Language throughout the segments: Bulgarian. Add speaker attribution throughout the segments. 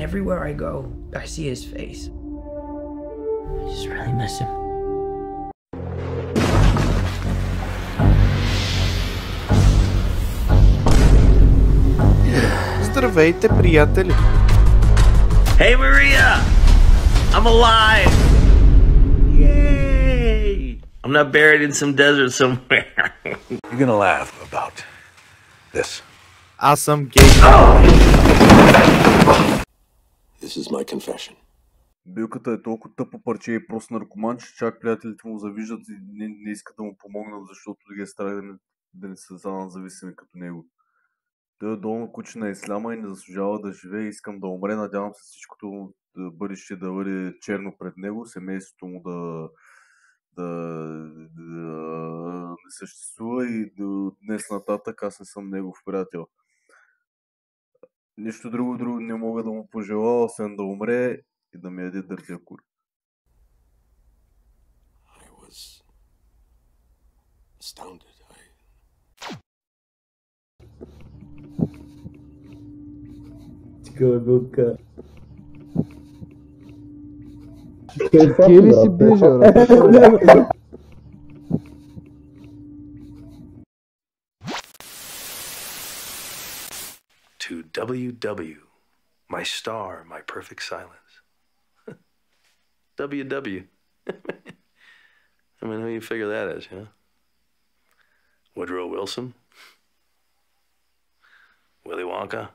Speaker 1: Everywhere I go, I see his face. I just really miss him.
Speaker 2: Здравейте, приятели!
Speaker 3: Hey, Maria! I'm alive! Yay! I'm not buried in some desert somewhere.
Speaker 4: You're gonna laugh about this.
Speaker 2: Аз съм гей.
Speaker 4: This is my confession.
Speaker 5: Билката е толкова тъпо парче и прост наркоман, че чак приятелите му завиждат и не искат да му помогнат, защото ги е страх да не са станат зависими като него. Той е долно куче на исляма и не заслужава да живее. Искам да умре. Надявам се всичкото бъдеще да бъде черно пред него, семейството му да не съществува и до днес нататък аз не съм негов приятел. Нищо друго не мога да му пожелая, освен да умре и да ми яде дъртия кур.
Speaker 4: I was astounded.
Speaker 6: Ти ли си бежа, бе?
Speaker 4: To WW, my star, my perfect silence.
Speaker 3: WW. I mean, who you figure that is, huh? Woodrow Wilson? Willy Wonka?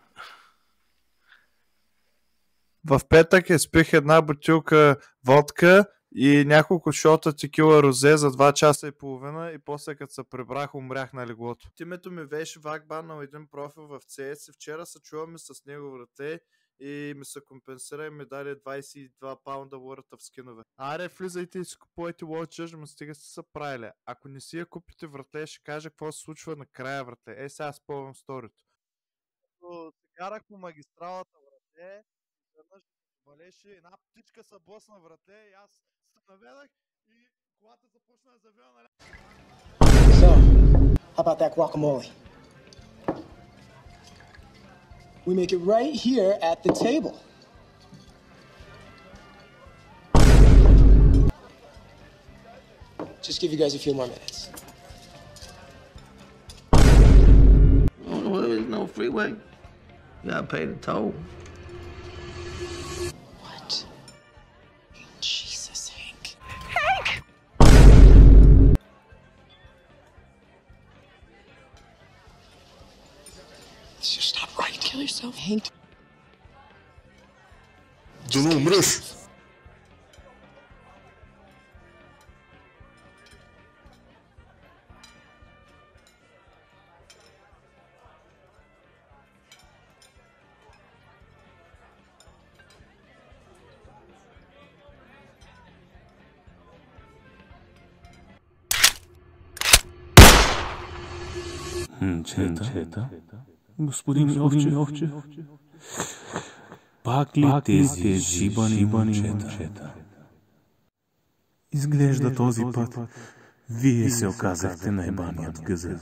Speaker 2: В петък изпих една бутилка водка и няколко шота текила розе за 2 часа и половина и после като се прибрах, умрях на леглото. Името ми беше Вакбан на един профил в CS и вчера се чуваме с него в ръце и ми се компенсира и ми даде 22 паунда лората в скинове. Аре, влизайте и си купувайте World Judgment, стига сте се правили. Ако не си я купите врате, ще кажа какво се случва накрая врате. Сега спомням сторито. Карах по магистралата врате, веднъж валеше, една птичка се блъсна врате и аз се наведах и колата започна да завива на
Speaker 7: So, how about that guacamole? We make it right here at the table. Just give you guys a few more minutes.
Speaker 3: Oh, there's no freeway. You gotta pay the toll.
Speaker 7: What? Jesus, Hank. It's just not right. Kill yourself, Hank.
Speaker 4: Да не умреш!
Speaker 8: Момчета, господин Йовчев, пак ли тези жибани момчета? Изглежда този път вие се оказахте най-баният гъзет.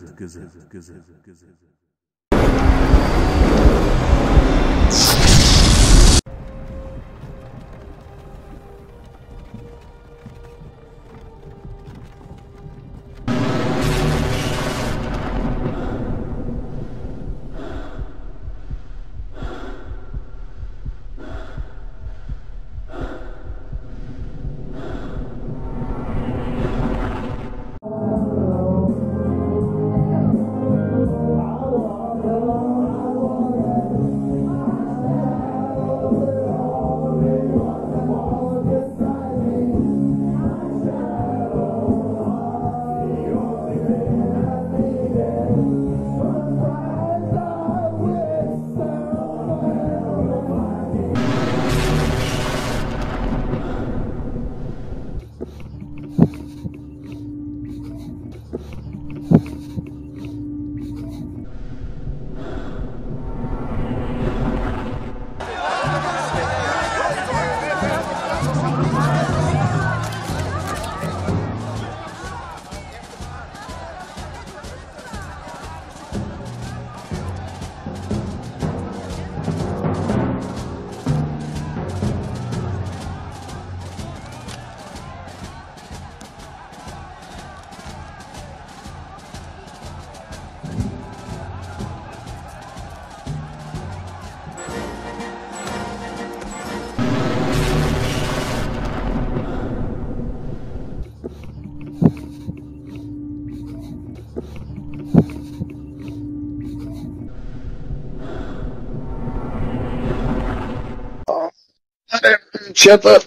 Speaker 9: Чета,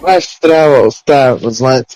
Speaker 9: аз ще трябва да оставя, знаете.